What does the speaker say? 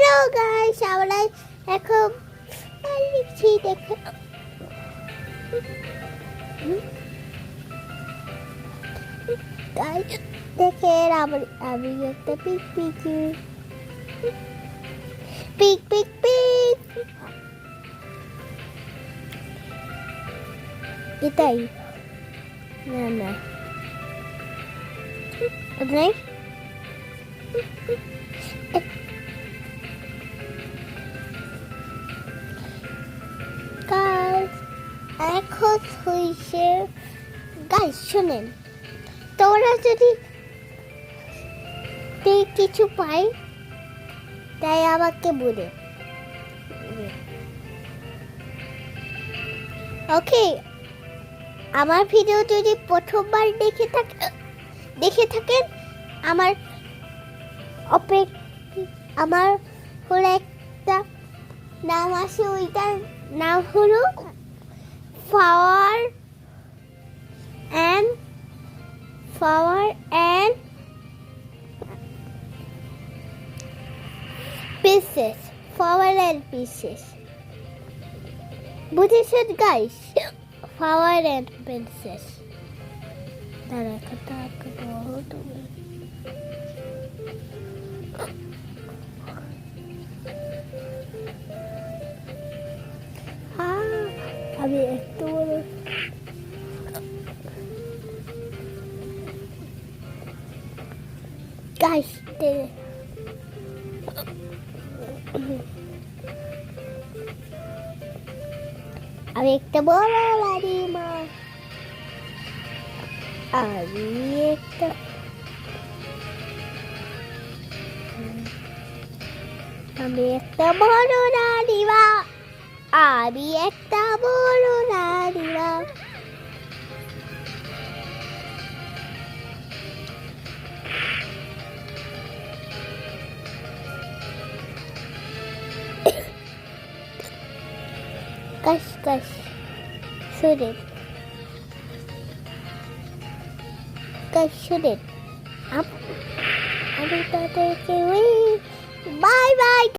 Hello guys, আমরা এখন লিখছি দেখো। গাইস দেখেন আমি একটা পিক পিক এটাই না নাই এখন হয়েছে। গাইস শুনেন, তোরা যদি কিছু পাই তাই আমাকে বলে। ওকে, আমার ভিডিও যদি প্রথমবার দেখে থাকেন, আমার আমার হলো একটা নাম আছে, ওইটার নাম হলো flower and pieces বুঝেছেন গাইস? flower and pieces দাঁড়া কথা আমি একটু বড় গাইস আমি একটা বড় লালিমা, আমি একটা বড় লালিমা, আমি একটা বড় লালিমা। Guys, shouldn't. I'm bye bye.